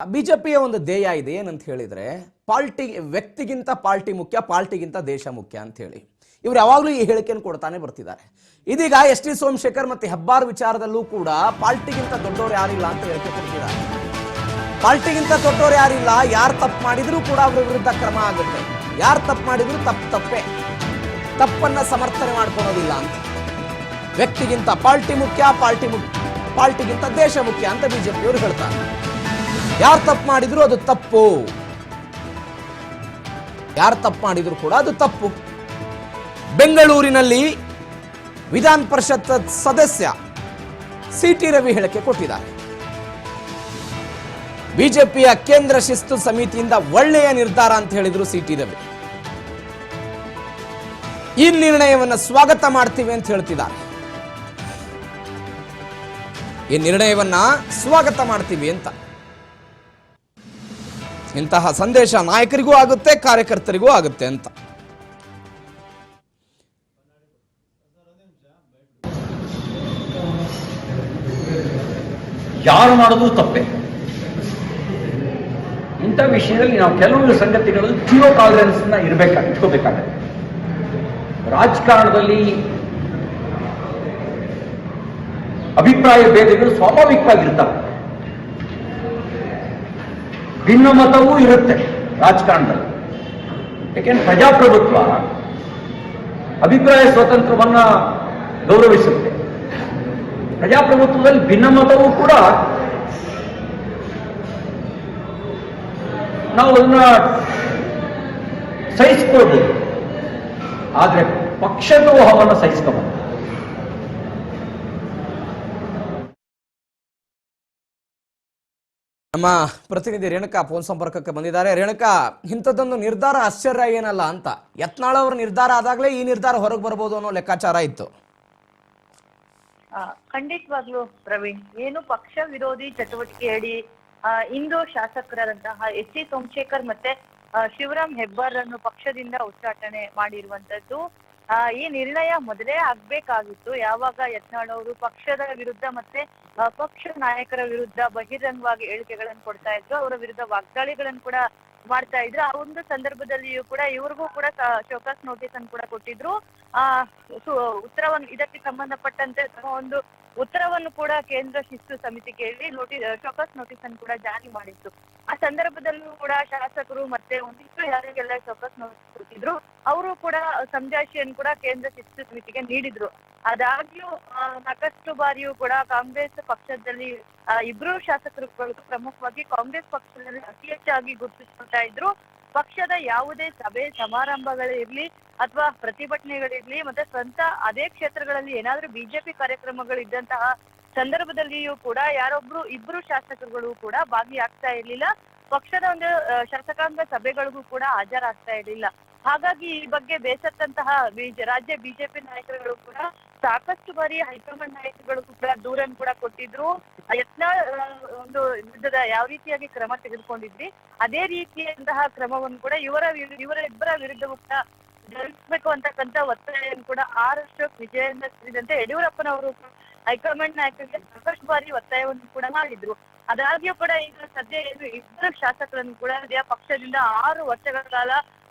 ಬಿಜೆಪಿಯ ಒಂದು ಧ್ಯೇಯ ಇದೆ ಏನಂತ ಹೇಳಿದ್ರೆ ಪಾರ್ಟಿ ವ್ಯಕ್ತಿಗಿಂತ ಪಾರ್ಟಿ ಮುಖ್ಯ, ಪಾರ್ಟಿಗಿಂತ ದೇಶ ಮುಖ್ಯ ಅಂತ ಹೇಳಿ ಇವರು ಯಾವಾಗಲೂ ಈ ಹೇಳಿಕೆಯನ್ನು ಕೊಡ್ತಾನೆ ಬರ್ತಿದ್ದಾರೆ. ಇದೀಗ ಎಸ್ ಟಿ ಸೋಮಶೇಖರ್ ಮತ್ತೆ ಹೆಬ್ಬಾರ್ ವಿಚಾರದಲ್ಲೂ ಕೂಡ ಪಾರ್ಟಿಗಿಂತ ದೊಡ್ಡವರು ಯಾರಿಲ್ಲ ಅಂತ ಹೇಳಿಕೆ ಕೊಡ್ತಿದ್ದಾರೆ. ಪಾರ್ಟಿಗಿಂತ ದೊಡ್ಡವರು ಯಾರಿಲ್ಲ, ಯಾರು ತಪ್ಪು ಮಾಡಿದ್ರು ಕೂಡ ಅವರ ವಿರುದ್ಧ ಕ್ರಮ ಆಗುತ್ತೆ, ಯಾರು ತಪ್ಪು ಮಾಡಿದ್ರು ತಪ್ಪೇ, ತಪ್ಪನ್ನ ಸಮರ್ಥನೆ ಮಾಡ್ಕೊಳೋದಿಲ್ಲ ಅಂತ. ವ್ಯಕ್ತಿಗಿಂತ ಪಾರ್ಟಿ ಮುಖ್ಯ, ಪಾರ್ಟಿಗಿಂತ ದೇಶ ಮುಖ್ಯ ಅಂತ ಬಿಜೆಪಿಯವರು ಹೇಳ್ತಾರೆ. ಯಾರು ತಪ್ಪು ಮಾಡಿದ್ರು ಅದು ತಪ್ಪು, ಯಾರು ತಪ್ಪು ಮಾಡಿದ್ರು ಕೂಡ ಅದು ತಪ್ಪು. ಬೆಂಗಳೂರಿನಲ್ಲಿ ವಿಧಾನ ಪರಿಷತ್ ಸದಸ್ಯ ಸಿಟಿ ರವಿ ಹೇಳಿಕೆ ಕೊಟ್ಟಿದ್ದಾರೆ. ಬಿಜೆಪಿಯ ಕೇಂದ್ರ ಶಿಸ್ತು ಸಮಿತಿಯಿಂದ ಒಳ್ಳೆಯ ನಿರ್ಧಾರ ಅಂತ ಹೇಳಿದ್ರು ಸಿಟಿ ರವಿ. ಈ ನಿರ್ಣಯವನ್ನು ಸ್ವಾಗತ ಮಾಡ್ತೀವಿ ಅಂತ ಹೇಳ್ತಿದ್ದಾರೆ. ಈ ನಿರ್ಣಯವನ್ನ ಸ್ವಾಗತ ಮಾಡ್ತೀವಿ ಅಂತ. ಇಂತಹ ಸಂದೇಶ ನಾಯಕರಿಗೂ ಆಗುತ್ತೆ, ಕಾರ್ಯಕರ್ತರಿಗೂ ಆಗುತ್ತೆ ಅಂತ. ಯಾರು ಮಾಡೋದು ತಪ್ಪೆ. ಇಂಥ ವಿಷಯದಲ್ಲಿ ನಾವು ಕೆಲವು ಸಂಗತಿಗಳಲ್ಲಿ ಜೀರೋ ಟಾಲರೆನ್ಸ್ ಇಟ್ಕೋಬೇಕಾಗುತ್ತೆ. ರಾಜಕಾರಣದಲ್ಲಿ ಅಭಿಪ್ರಾಯ ಭೇದಗಳು ಸ್ವಾಭಾವಿಕವಾಗಿರ್ತವೆ, ಭಿನ್ನಮತವೂ ಇರುತ್ತೆ ರಾಜಕಾರಣದಲ್ಲಿ. ಯಾಕೆಂದ್ರೆ ಪ್ರಜಾಪ್ರಭುತ್ವ ಅಭಿಪ್ರಾಯ ಸ್ವಾತಂತ್ರ್ಯವನ್ನ ಗೌರವಿಸುತ್ತೆ. ಪ್ರಜಾಪ್ರಭುತ್ವದಲ್ಲಿ ಭಿನ್ನಮತವೂ ಕೂಡ ನಾವು ಅದನ್ನ ಸಹಿಸ್ಕೊಳ್ಬೋದು, ಆದ್ರೆ ಪಕ್ಷದ್ರೋಹವನ್ನು ಸಹಿಸ್ಕೋಬಹುದು. ನಮ್ಮ ಪ್ರತಿನಿಧಿ ರೇಣುಕಾ ಫೋನ್ ಸಂಪರ್ಕಕ್ಕೆ ಬಂದಿದ್ದಾರೆ. ರೇಣುಕಾ, ಇಂಥದ್ದೊಂದು ನಿರ್ಧಾರ ಆಶ್ಚರ್ಯ ಏನಲ್ಲ ಅಂತ. ಯತ್ನಾಳ್ ಅವರ ನಿರ್ಧಾರ ಆದಾಗಲೇ ಈ ನಿರ್ಧಾರ ಹೊರಗೆ ಬರ್ಬೋದು ಅನ್ನೋ ಲೆಕ್ಕಾಚಾರ ಇತ್ತು. ಖಂಡಿತವಾಗ್ಲೂ ಪ್ರವೀಣ್, ಏನು ಪಕ್ಷ ವಿರೋಧಿ ಚಟುವಟಿಕೆ ಅಡಿ ಇಂದು ಶಾಸಕರಾದಂತಹ ಎಸ್ ಟಿ ಸೋಮಶೇಖರ್ ಮತ್ತೆ ಶಿವರಾಮ್ ಹೆಬ್ಬಾರ್ ಅನ್ನು ಪಕ್ಷದಿಂದ ಉಚ್ಚಾಟನೆ ಮಾಡಿರುವಂತದ್ದು. ಈ ನಿರ್ಣಯ ಮೊದಲೇ ಆಗ್ಬೇಕಾಗಿತ್ತು. ಯಾವಾಗ ಯತ್ನಾಳ್ ಅವರು ಪಕ್ಷದ ವಿರುದ್ಧ ಮತ್ತೆ ಪಕ್ಷ ನಾಯಕರ ವಿರುದ್ಧ ಬಹಿರಂಗವಾಗಿ ಹೇಳಿಕೆಗಳನ್ನು ಕೊಡ್ತಾ ಇದ್ರು, ಅವರ ವಿರುದ್ಧ ವಾಗ್ದಾಳಿಗಳನ್ನು ಕೂಡ ಮಾಡ್ತಾ ಇದ್ರು. ಆ ಒಂದು ಸಂದರ್ಭದಲ್ಲಿಯೂ ಕೂಡ ಇವ್ರಿಗೂ ಕೂಡ ಶೋಕಾಸ್ ನೋಟಿಸ್ ಅನ್ನು ಕೂಡ ಕೊಟ್ಟಿದ್ರು. ಉತ್ತರವನ್ನು ಇದಕ್ಕೆ ಸಂಬಂಧಪಟ್ಟಂತೆ ಒಂದು ಉತ್ತರವನ್ನು ಕೂಡ ಕೇಂದ್ರ ಶಿಸ್ತು ಸಮಿತಿ ಕೇಳಿ ಶೋಕಾಸ್ ನೋಟಿಸ್ ಅನ್ನು ಕೂಡ ಜಾರಿ ಮಾಡಿತ್ತು. ಆ ಸಂದರ್ಭದಲ್ಲೂ ಕೂಡ ಶಾಸಕರು ಮತ್ತೆ ಒಂದಿಷ್ಟು ಯಾರಿಗೆಲ್ಲ ಶೋಕಾಸ್ ನೋಟಿಸ್ ಕೊಟ್ಟಿದ್ರು ಅವರು ಕೂಡ ಸಮಜಾಯಿಷಿಯನ್ನು ಕೂಡ ಕೇಂದ್ರ ಶಿಸ್ತು ಸಮಿತಿಗೆ ನೀಡಿದ್ರು. ಆದಾಗ್ಯೂ ಸಾಕಷ್ಟು ಬಾರಿಯೂ ಕೂಡ ಕಾಂಗ್ರೆಸ್ ಪಕ್ಷದಲ್ಲಿ ಇಬ್ರು ಶಾಸಕರು ಪ್ರಮುಖವಾಗಿ ಕಾಂಗ್ರೆಸ್ ಪಕ್ಷದಲ್ಲಿ ಅತಿ ಹೆಚ್ಚಾಗಿ ಗುರುತಿಸ್ಕೊಳ್ತಾ ಇದ್ರು. ಪಕ್ಷದ ಯಾವುದೇ ಸಭೆ ಸಮಾರಂಭಗಳಿರ್ಲಿ ಅಥವಾ ಪ್ರತಿಭಟನೆಗಳಿರ್ಲಿ ಮತ್ತೆ ಸ್ವಂತ ಅದೇ ಕ್ಷೇತ್ರಗಳಲ್ಲಿ ಏನಾದ್ರೂ ಬಿಜೆಪಿ ಕಾರ್ಯಕ್ರಮಗಳಿದ್ದಂತಹ ಸಂದರ್ಭದಲ್ಲಿಯೂ ಕೂಡ ಇಬ್ರು ಶಾಸಕರುಗಳು ಕೂಡ ಭಾಗಿಯಾಗ್ತಾ ಇರ್ಲಿಲ್ಲ. ಪಕ್ಷದ ಒಂದು ಶಾಸಕಾಂಗ ಸಭೆಗಳಿಗೂ ಕೂಡ ಹಾಜರಾಗ್ತಾ ಇರ್ಲಿಲ್ಲ. ಹಾಗಾಗಿ ಈ ಬಗ್ಗೆ ಬೇಸತ್ತಂತಹ ರಾಜ್ಯ ಬಿಜೆಪಿ ನಾಯಕರುಗಳು ಕೂಡ ಸಾಕಷ್ಟು ಬಾರಿ ಹೈಕಮಾಂಡ್ ನಾಯಕರುಗಳಿಗೂ ಕೂಡ ದೂರನ್ನು ಕೂಡ ಕೊಟ್ಟಿದ್ರು. ಯತ್ನಾಳ್ ಒಂದು ವಿರುದ್ಧದ ಯಾವ ರೀತಿಯಾಗಿ ಕ್ರಮ ತೆಗೆದುಕೊಂಡಿದ್ರಿ ಅದೇ ರೀತಿಯಂತಹ ಕ್ರಮವನ್ನು ಕೂಡ ಇವರಿಬ್ಬರ ವಿರುದ್ಧವೂ ಕೂಡ ಜರುಗಿಸಬೇಕು ಅಂತಕ್ಕಂಥ ಒತ್ತಾಯವನ್ನು ಕೂಡ ವಿಜಯೇಂದ್ರ ಸೇರಿದಂತೆ ಯಡಿಯೂರಪ್ಪನವರು ಹೈಕಮಾಂಡ್ ನಾಯಕರಿಗೆ ಸಾಕಷ್ಟು ಬಾರಿ ಒತ್ತಾಯವನ್ನು ಕೂಡ ಮಾಡಿದ್ರು. ಅದಾಗ್ಯೂ ಕೂಡ ಈಗ ಸದ್ಯ ಇಬ್ಬರು ಶಾಸಕರನ್ನು ಕೂಡ ಪಕ್ಷದಿಂದ 6 ವರ್ಷಗಳ ಕಾಲ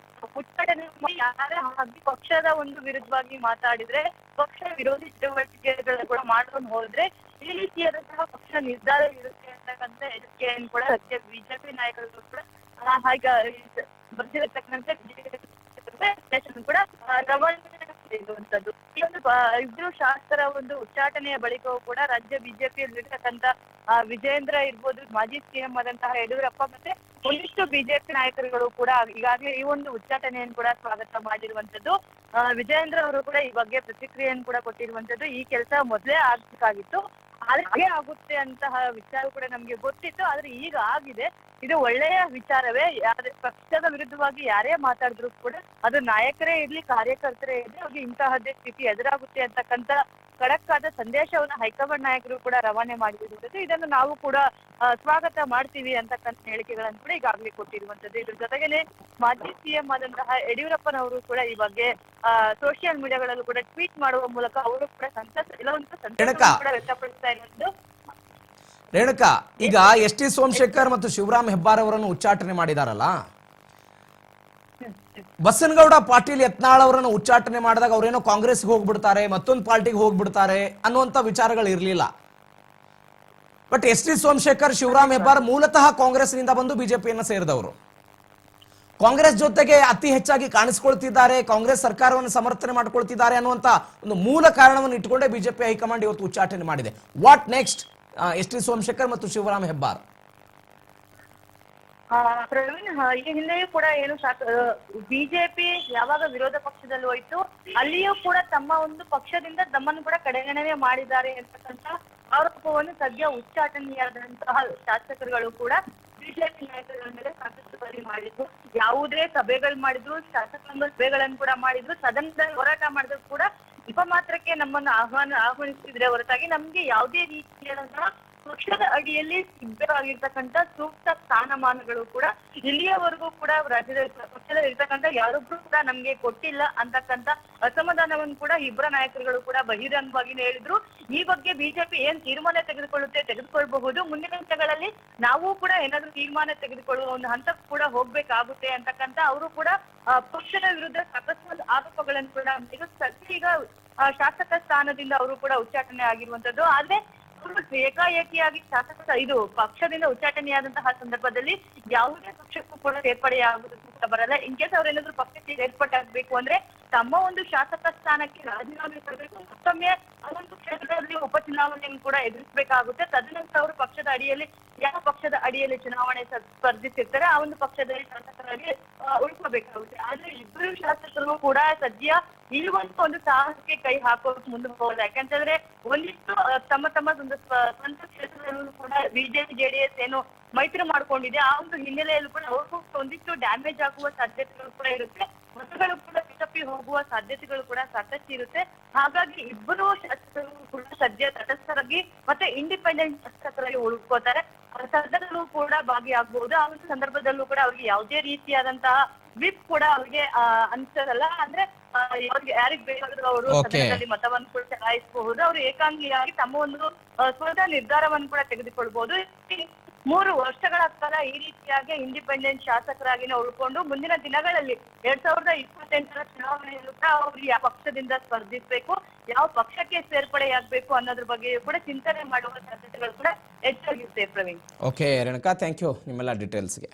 ಉಚ್ಚಾಟನೆ ಮಾಡಿ ಯಾರೇ ಹಾಗೆ ಪಕ್ಷದ ಒಂದು ವಿರುದ್ಧವಾಗಿ ಮಾತಾಡಿದ್ರೆ, ಪಕ್ಷ ವಿರೋಧಿ ಚಟುವಟಿಕೆಗಳನ್ನು ಕೂಡ ಮಾಡ್ಕೊಂಡು ಹೋದ್ರೆ ಈ ರೀತಿಯಾದಂತಹ ಪಕ್ಷ ನಿರ್ಧಾರ ಇರುತ್ತೆ ಅಂತಕ್ಕಂಥ ಎಚ್ಚರಿಕೆಯನ್ನು ಕೂಡ ಬಿಜೆಪಿ ನಾಯಕರು ಕೂಡ ಬರ್ತಿರತಕ್ಕಂಥ ಕೂಡ ರವಾನಿರುವಂತದ್ದು. ಈ ಒಂದು ಇಬ್ರು ಶಾಸಕರ ಒಂದು ಉಚ್ಚಾಟನೆಯ ಬಳಿಕವೂ ಕೂಡ ರಾಜ್ಯ ಬಿಜೆಪಿಯಲ್ಲಿರ್ತಕ್ಕಂಥ ವಿಜಯೇಂದ್ರ ಇರ್ಬೋದು, ಮಾಜಿ ಸಿಎಂ ಆದಂತಹ ಯಡಿಯೂರಪ್ಪ ಮತ್ತೆ ಒಂದಿಷ್ಟು ಬಿಜೆಪಿ ನಾಯಕರುಗಳು ಕೂಡ ಈಗಾಗಲೇ ಈ ಒಂದು ಉಚ್ಚಾಟನೆಯನ್ನು ಕೂಡ ಸ್ವಾಗತ ಮಾಡಿರುವಂತದ್ದು. ವಿಜಯೇಂದ್ರ ಅವರು ಕೂಡ ಈ ಬಗ್ಗೆ ಪ್ರತಿಕ್ರಿಯೆಯನ್ನು ಕೂಡ ಕೊಟ್ಟಿರುವಂತದ್ದು. ಈ ಕೆಲಸ ಮೊದಲೇ ಆಗ್ಬೇಕಾಗಿತ್ತು, ಆದ್ರೆ ಹಾಗೆ ಆಗುತ್ತೆ ಅಂತಹ ವಿಚಾರ ಕೂಡ ನಮ್ಗೆ ಗೊತ್ತಿತ್ತು, ಆದ್ರೆ ಈಗ ಆಗಿದೆ. ಇದು ಒಳ್ಳೆಯ ವಿಚಾರವೇ. ಪಕ್ಷದ ವಿರುದ್ಧವಾಗಿ ಯಾರೇ ಮಾತಾಡಿದ್ರು ಕೂಡ ಅದು ನಾಯಕರೇ ಇರ್ಲಿ ಕಾರ್ಯಕರ್ತರೇ ಇರ್ಲಿ ಅವ್ರಿಗೆ ಇಂತಹದ್ದೇ ಸ್ಥಿತಿ ಎದುರಾಗುತ್ತೆ ಅಂತಕ್ಕಂಥ ಖಡಕ್ ಆದ ಸಂದೇಶವನ್ನ ಹೈಕಮಾಂಡ್ ನಾಯಕರು ಕೂಡ ರವಾನೆ ಮಾಡಿರುವಂತದ್ದು. ಇದನ್ನು ನಾವು ಕೂಡ ಸ್ವಾಗತ ಮಾಡ್ತೀವಿ ಅಂತಕ್ಕಂಥ ಹೇಳಿಕೆಗಳನ್ನು ಕೂಡ ಈಗಾಗಲೇ ಕೊಟ್ಟಿರುವಂತದ್ದು. ಇದ್ರ ಜೊತೆಗೇನೆ ಮಾಜಿ ಸಿಎಂ ಆದಂತಹ ಯಡಿಯೂರಪ್ಪನವರು ಕೂಡ ಈ ಬಗ್ಗೆ ಸೋಷಿಯಲ್ ಮೀಡಿಯಾಗಳಲ್ಲೂ ಕೂಡ ಟ್ವೀಟ್ ಮಾಡುವ ಮೂಲಕ ಅವರು ಕೂಡ ಸಂತಸ ಕೂಡ ವ್ಯಕ್ತಪಡಿಸ್ತಾ ಇರೋದು. ರೇಣುಕಾ, ಈಗ ಎಸ್ ಟಿ ಸೋಮಶೇಖರ್ ಮತ್ತು ಶಿವರಾಮ್ ಹೆಬ್ಬಾರ್ ಅವರನ್ನು ಉಚ್ಚಾಟನೆ ಮಾಡಿದಾರಲ್ಲ, ಬಸನಗೌಡ ಪಾಟೀಲ್ ಯತ್ನಾಳ್ ಅವರನ್ನು ಉಚ್ಚಾಟನೆ ಮಾಡಿದಾಗ ಅವರೇನೋ ಕಾಂಗ್ರೆಸ್ಗೆ ಹೋಗ್ಬಿಡ್ತಾರೆ, ಮತ್ತೊಂದು ಪಾರ್ಟಿಗೆ ಹೋಗ್ಬಿಡ್ತಾರೆ ಅನ್ನುವಂತ ವಿಚಾರಗಳು ಇರಲಿಲ್ಲ. But S T Somashekar, Shivaram Hebbar ಮೂಲತಃ ಕಾಂಗ್ರೆಸ್ನಿಂದ ಬಂದು ಬಿಜೆಪಿಯನ್ನು ಸೇರಿದವರು, ಕಾಂಗ್ರೆಸ್ ಜೊತೆಗೆ ಅತಿ ಹೆಚ್ಚಾಗಿ ಕಾಣಿಸ್ಕೊಳ್ತಿದ್ದಾರೆ, ಕಾಂಗ್ರೆಸ್ ಸರ್ಕಾರವನ್ನು ಸಮರ್ಥನೆ ಮಾಡ್ಕೊಳ್ತಿದ್ದಾರೆ ಅನ್ನುವಂತ ಒಂದು ಮೂಲ ಕಾರಣವನ್ನು ಇಟ್ಟುಕೊಂಡೇ ಬಿಜೆಪಿ ಹೈಕಮಾಂಡ್ ಇವತ್ತು ಉಚ್ಚಾಟನೆ ಮಾಡಿದೆ. What next S T Somashekar ಮತ್ತು ಶಿವರಾಮ್ ಹೆಬ್ಬಾರ್? ಪ್ರವೀಣ್, ಈ ಹಿಂದೆಯೂ ಕೂಡ ಏನು ಬಿಜೆಪಿ ಯಾವಾಗ ವಿರೋಧ ಪಕ್ಷದಲ್ಲಿ ಹೋಯ್ತು ಅಲ್ಲಿಯೂ ಕೂಡ ತಮ್ಮ ಒಂದು ಪಕ್ಷದಿಂದ ತಮ್ಮನ್ನು ಕೂಡ ಕಡೆಗಣನೆ ಮಾಡಿದ್ದಾರೆ ಅಂತಕ್ಕಂತ ಆರೋಪವನ್ನು ಸದ್ಯ ಉಚ್ಚಾಟನೆಯಾದಂತಹ ಶಾಸಕರುಗಳು ಕೂಡ ಬಿಜೆಪಿ ನಾಯಕರ ಮೇಲೆ ಸಾಕಷ್ಟು ಬಾರಿ ಮಾಡಿದ್ರು. ಯಾವುದೇ ಸಭೆಗಳು ಮಾಡಿದ್ರು, ಶಾಸಕಾಂಗ ಸಭೆಗಳನ್ನು ಕೂಡ ಮಾಡಿದ್ರು, ಸದನದಲ್ಲಿ ಹೋರಾಟ ಮಾಡಿದ್ರು ಕೂಡ ಇಪ ಮಾತ್ರಕ್ಕೆ ನಮ್ಮನ್ನು ಆಹ್ವಾನಿಸಿದ್ರೆ ಹೊರತಾಗಿ ನಮ್ಗೆ ಯಾವುದೇ ರೀತಿಯಾದಂತಹ ಪಕ್ಷದ ಅಡಿಯಲ್ಲಿ ಸಿದ್ಧವಾಗಿರ್ತಕ್ಕಂಥ ಸೂಕ್ತ ಸ್ಥಾನಮಾನಗಳು ಕೂಡ ಇಲ್ಲಿಯವರೆಗೂ ಕೂಡ ರಾಜ್ಯದ ಪಕ್ಷದಲ್ಲಿ ಇರ್ತಕ್ಕಂಥ ಯಾರೊಬ್ರು ಕೂಡ ನಮ್ಗೆ ಕೊಟ್ಟಿಲ್ಲ ಅಂತಕ್ಕಂಥ ಅಸಮಾಧಾನವನ್ನು ಕೂಡ ಇಬ್ಬರ ನಾಯಕರುಗಳು ಕೂಡ ಬಹಿರಂಗವಾಗಿ ಹೇಳಿದ್ರು. ಈ ಬಗ್ಗೆ ಬಿಜೆಪಿ ಏನ್ ತೀರ್ಮಾನ ತೆಗೆದುಕೊಳ್ಬಹುದು, ಮುಂದಿನ ದಿನಗಳಲ್ಲಿ ನಾವು ಕೂಡ ಏನಾದ್ರೂ ತೀರ್ಮಾನ ತೆಗೆದುಕೊಳ್ಳುವ ಒಂದು ಹಂತಕ್ಕೂ ಕೂಡ ಹೋಗ್ಬೇಕಾಗುತ್ತೆ ಅಂತಕ್ಕಂಥ ಅವರು ಕೂಡ ಪಕ್ಷದ ವಿರುದ್ಧ ಸಾಕಷ್ಟು ಆರೋಪಗಳನ್ನು ಕೂಡ ಈಗ ಶಾಸಕ ಸ್ಥಾನದಿಂದ ಅವರು ಕೂಡ ಉಚ್ಚಾಟನೆ ಆಗಿರುವಂತದ್ದು. ಆದ್ರೆ ಏಕಾಏಕಿಯಾಗಿ ಶಾಸಕ ಇದು ಪಕ್ಷದಿಂದ ಉಚ್ಚಾಟನೆಯಾದಂತಹ ಸಂದರ್ಭದಲ್ಲಿ ಯಾವುದೇ ಪಕ್ಷಕ್ಕೂ ಕೂಡ ಸೇರ್ಪಡೆಯಾಗುವುದು ಬರಲ್ಲ. ಇನ್ ಕೇಸ್ ಅವ್ರೇನಾದ್ರೂ ಪಕ್ಷಕ್ಕೆ ಸೇರ್ಪಡೆಯಾಗಬೇಕು ಅಂದ್ರೆ ತಮ್ಮ ಒಂದು ಶಾಸಕ ಸ್ಥಾನಕ್ಕೆ ರಾಜೀನಾಮೆ ಕೊಡಬೇಕು, ಮತ್ತೊಮ್ಮೆ ಅದೊಂದು ಕ್ಷೇತ್ರದಲ್ಲಿ ಉಪಚುನಾವಣೆಯನ್ನು ಕೂಡ ಎದುರಿಸಬೇಕಾಗುತ್ತೆ. ತದನಂತರ ಅವರು ಪಕ್ಷದ ಅಡಿಯಲ್ಲಿ ಯಾವ ಪಕ್ಷದ ಅಡಿಯಲ್ಲಿ ಚುನಾವಣೆ ಸ್ಪರ್ಧಿಸಿರ್ತಾರೆ ಆ ಒಂದು ಪಕ್ಷದಲ್ಲಿ ಶಾಸಕರಾಗಿ ಉಳ್ಕೋಬೇಕಾಗುತ್ತೆ. ಆದ್ರೆ ಇಬ್ಬರು ಶಾಸಕರು ಕೂಡ ಸದ್ಯ ಇರುವಂತ ಒಂದು ಸಾಹಸಕ್ಕೆ ಕೈ ಹಾಕೋಕೆ ಮುಂದೆ ಹೋಗೋದು. ಯಾಕಂತಂದ್ರೆ ಒಂದಿಷ್ಟು ತಮ್ಮ ಒಂದು ಸ್ವಂತ ಕ್ಷೇತ್ರದಲ್ಲೂ ಕೂಡ ಬಿಜೆಪಿ ಜೆಡಿಎಸ್ ಏನು ಮೈತ್ರಿ ಮಾಡ್ಕೊಂಡಿದೆ, ಆ ಒಂದು ಹಿನ್ನೆಲೆಯಲ್ಲೂ ಕೂಡ ಅವ್ರಿಗೂ ಒಂದಿಷ್ಟು ಡ್ಯಾಮೇಜ್ ಆಗುವ ಸಾಧ್ಯತೆಗಳು ಕೂಡ ಇರುತ್ತೆ, ಮತಗಳು ಕೂಡ ಬಿಜೆಪಿ ಹೋಗುವ ಸಾಧ್ಯತೆಗಳು ಕೂಡ ಸಾಕಷ್ಟು ಇರುತ್ತೆ. ಹಾಗಾಗಿ ಇಬ್ಬರು ಶಾಸಕರು ಕೂಡ ಸದ್ಯ ತಟಸ್ಥರಾಗಿ ಮತ್ತೆ ಇಂಡಿಪೆಂಡೆಂಟ್ ಶಾಸಕರಾಗಿ ಉಳ್ಕೋತಾರೆ. ಸದನದಲ್ಲೂ ಕೂಡ ಭಾಗಿಯಾಗಬಹುದು. ಆ ಒಂದು ಸಂದರ್ಭದಲ್ಲೂ ಕೂಡ ಅವ್ರಿಗೆ ಯಾವುದೇ ರೀತಿಯಾದಂತಹ ವಿಪ್ ಕೂಡ ಅವ್ರಿಗೆ ಅನ್ಸಲ್ಲ. ಅಂದ್ರೆ ಯಾರಿಗ್ ಬೇಕಾದ್ರೂ ಅವರು ಸದನದಲ್ಲಿ ಮತವನ್ನು ಕೂಡ ಚಲಾಯಿಸಬಹುದು. ಅವರು ಏಕಾಂಗಿಯಾಗಿ ತಮ್ಮ ಒಂದು ಸ್ವಂತ ನಿರ್ಧಾರವನ್ನು ಕೂಡ ತೆಗೆದುಕೊಳ್ಬಹುದು. 3 ವರ್ಷಗಳ ಕಾಲ ಈ ರೀತಿಯಾಗಿ ಇಂಡಿಪೆಂಡೆಂಟ್ ಶಾಸಕರಾಗಿನ ಉಳ್ಕೊಂಡು ಮುಂದಿನ ದಿನಗಳಲ್ಲಿ 2028ರ ಚುನಾವಣೆಯಲ್ಲೂ ಕೂಡ ಅವರು ಯಾವ ಪಕ್ಷದಿಂದ ಸ್ಪರ್ಧಿಸಬೇಕು, ಯಾವ ಪಕ್ಷಕ್ಕೆ ಸೇರ್ಪಡೆಯಾಗಬೇಕು ಅನ್ನೋದ್ರ ಬಗ್ಗೆ ಕೂಡ ಚಿಂತನೆ ಮಾಡುವ ಸಾಧ್ಯತೆಗಳು ಕೂಡ ಹೆಚ್ಚಾಗಿರುತ್ತೆ. Praveen, okay Renuka, thank you ನಿಮ್ಮೆಲ್ಲ ಡೀಟೇಲ್ಸ್ಗೆ.